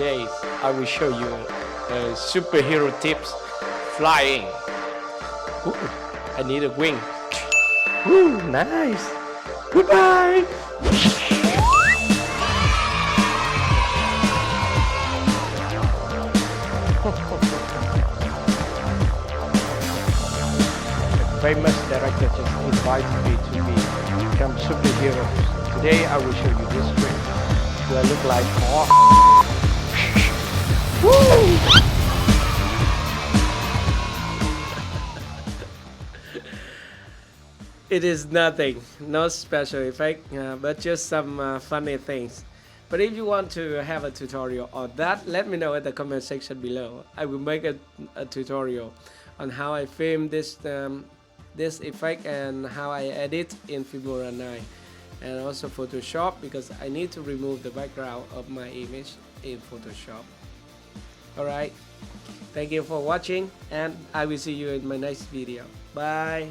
today I will show you superhero tips flying. Ooh, I need a wing. Ooh, nice. Goodbye. Famous director just invited me to become superheroes. Today I will show you this trick. Do I look like Thor? Woo! It is nothing, no special effect, but just some funny things. But if you want to have a tutorial on that, let me know in the comment section below. I will make a tutorial on how I film this effect and how I edit in Filmora 9 and also Photoshop, because I need to remove the background of my image in Photoshop. Alright, thank you for watching and I will see you in my next video. Bye.